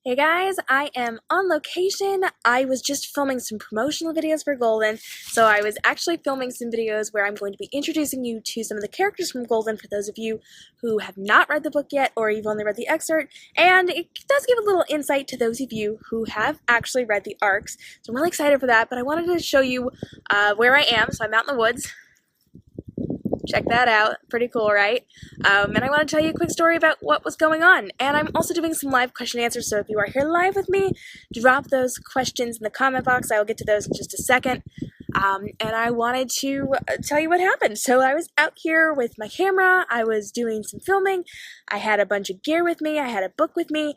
Hey guys, I am on location. I was just filming some promotional videos for Golden, so I was actually filming some videos where I'm going to be introducing you to some of the characters from Golden for those of you who have not read the book yet or you've only read the excerpt, and it does give a little insight to those of you who have actually read the arcs, so I'm really excited for that, but I wanted to show you where I am. So I'm out in the woods. Check that out. Pretty cool, right? And I want to tell you a quick story about what was going on. And I'm also doing some live question and answers, so if you are here live with me, drop those questions in the comment box. I will get to those in just a second. And I wanted to tell you what happened. So I was out here with my camera. I was doing some filming. I had a bunch of gear with me. I had a book with me.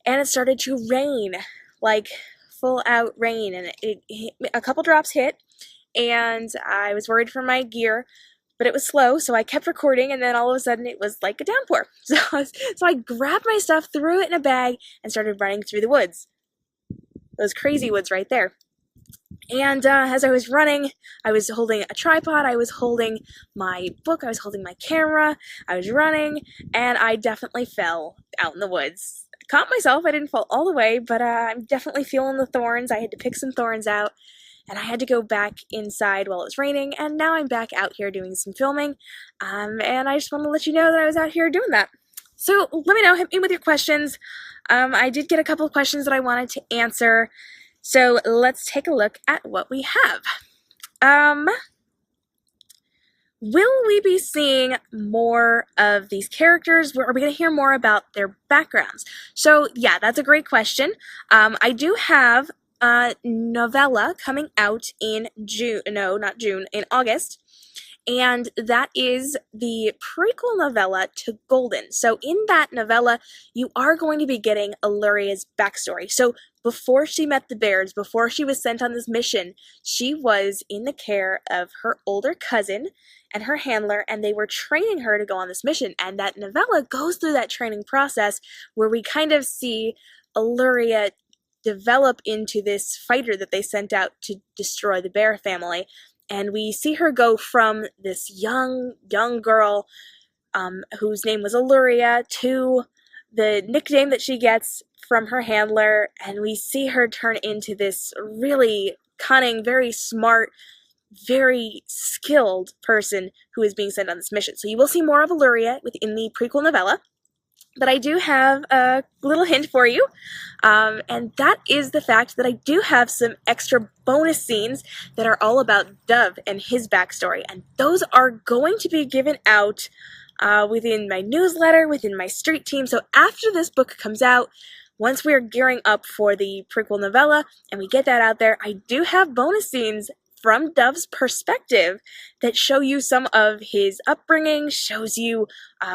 And it started to rain, like full out rain. And a couple drops hit. And I was worried for my gear. But it was slow, so I kept recording, and then all of a sudden it was like a downpour. So I grabbed my stuff, threw it in a bag, and started running through the woods. Those crazy woods right there. And as I was running, I was holding a tripod, I was holding my book, I was holding my camera, I was running, and I definitely fell out in the woods. I caught myself, I didn't fall all the way, but I'm definitely feeling the thorns. I had to pick some thorns out. And I had to go back inside while it was raining, and now I'm back out here doing some filming, and I just want to let you know that I was out here doing that. So let me know, hit me with your questions. I did get a couple of questions that I wanted to answer, so let's take a look at what we have. Will we be seeing more of these characters? Are we going to hear more about their backgrounds? So yeah, that's a great question. I do have novella coming out in in August, and that is the prequel novella to Golden. So in that novella, you are going to be getting Auluria's backstory. So before she met the bears, before she was sent on this mission, she was in the care of her older cousin and her handler, and they were training her to go on this mission, and that novella goes through that training process where we kind of see Auluria develop into this fighter that they sent out to destroy the bear family. And we see her go from this young girl whose name was Auluria to the nickname that she gets from her handler, and we see her turn into this really cunning, very smart, very skilled person who is being sent on this mission. So you will see more of Auluria within the prequel novella. But I do have a little hint for you, and that is the fact that I do have some extra bonus scenes that are all about Dov and his backstory, and those are going to be given out within my newsletter, within my street team. So after this book comes out, once we are gearing up for the prequel novella and we get that out there, I do have bonus scenes from Dov's perspective that show you some of his upbringing, shows you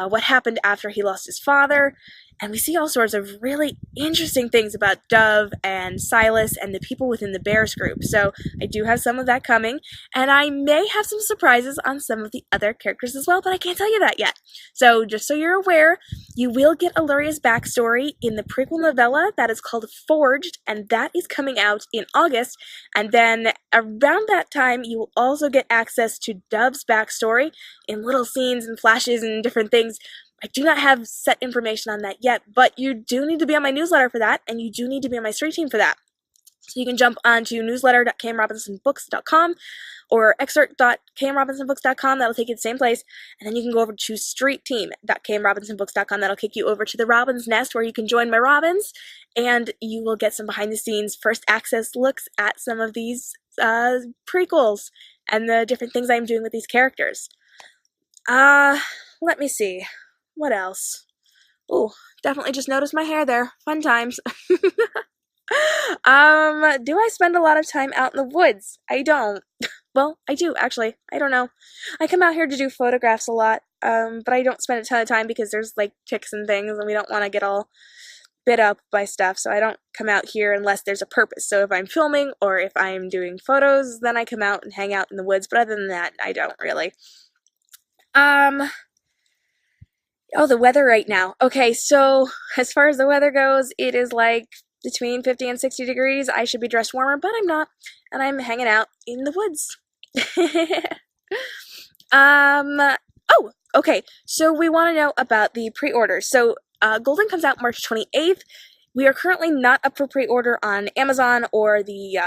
what happened after he lost his father, and we see all sorts of really interesting things about Dov and Silas and the people within the Bears group. So I do have some of that coming, and I may have some surprises on some of the other characters as well, but I can't tell you that yet. So just so you're aware, you will get Auluria's backstory in the prequel novella that is called Forged, and that is coming out in August. And then around that time, you will also get access to Dov's backstory in little scenes and flashes and different things. I do not have set information on that yet, but you do need to be on my newsletter for that, and you do need to be on my street team for that. So you can jump onto newsletter.k.m.robinsonbooks.com or excerpt.k.m.robinsonbooks.com. That'll take you to the same place. And then you can go over to streetteam.k.m.robinsonbooks.com. That'll take you over to the Robin's Nest, where you can join my Robins, and you will get some behind-the-scenes first access looks at some of these prequels and the different things I'm doing with these characters. Let me see. What else? Ooh, definitely just noticed my hair there. Fun times. Do I spend a lot of time out in the woods? I don't. Well, I do, actually. I don't know. I come out here to do photographs a lot, but I don't spend a ton of time because there's, like, ticks and things, and we don't want to get all bit up by stuff, so I don't come out here unless there's a purpose. So if I'm filming or if I'm doing photos, then I come out and hang out in the woods, but other than that, I don't really. Oh, the weather right now. Okay, so as far as the weather goes, it is like between 50 and 60 degrees. I should be dressed warmer, but I'm not, and I'm hanging out in the woods. Oh, okay, so we want to know about the pre-orders. So Golden comes out March 28th. We are currently not up for pre-order on Amazon or the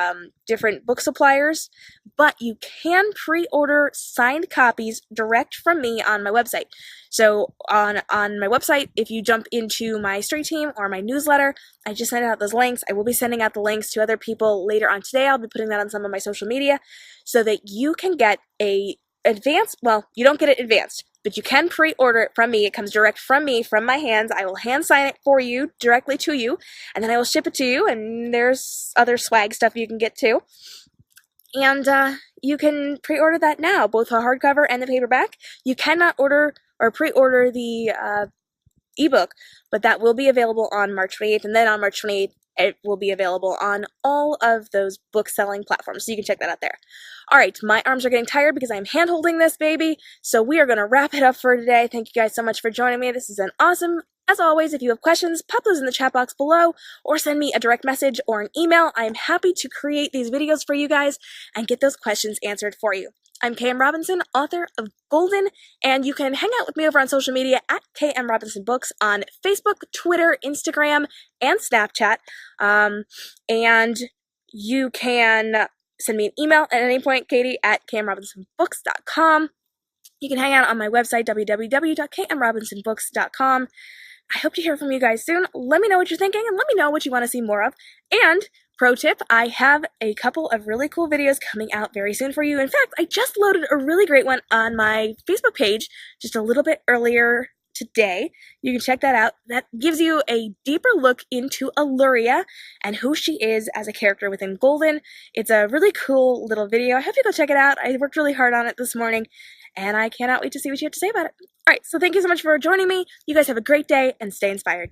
different book suppliers, but you can pre-order signed copies direct from me on my website. So on my website, if you jump into my street team or my newsletter, I just sent out those links. I will be sending out the links to other people later on today. I'll be putting that on some of my social media so that you can get a advanced, well, you don't get it advanced, but you can pre-order it from me. It comes direct from me, from my hands. I will hand sign it for you, directly to you, and then I will ship it to you, and there's other swag stuff you can get too. And you can pre-order that now, both the hardcover and the paperback. You cannot order or pre-order the ebook, but that will be available on March 28th, and then on March 28th, it will be available on all of those book-selling platforms, so you can check that out there. All right, my arms are getting tired because I'm hand-holding this baby, so we are going to wrap it up for today. Thank you guys so much for joining me. This has been awesome. As always, if you have questions, pop those in the chat box below, or send me a direct message or an email. I am happy to create these videos for you guys and get those questions answered for you. I'm K.m. Robinson, author of Golden, and you can hang out with me over on social media at k.m.robinson books on Facebook, Twitter, Instagram, and Snapchat. And you can send me an email at any point, Katie at k.m.robinsonbooks.com. You can hang out on my website, www.k.m.robinsonbooks.com. I hope to hear from you guys soon. Let me know what you're thinking, and let me know what you want to see more of. And pro tip, I have a couple of really cool videos coming out very soon for you. In fact, I just loaded a really great one on my Facebook page just a little bit earlier today. You can check that out. That gives you a deeper look into Auluria and who she is as a character within Golden. It's a really cool little video. I hope you go check it out. I worked really hard on it this morning, and I cannot wait to see what you have to say about it. All right, so thank you so much for joining me. You guys have a great day and stay inspired.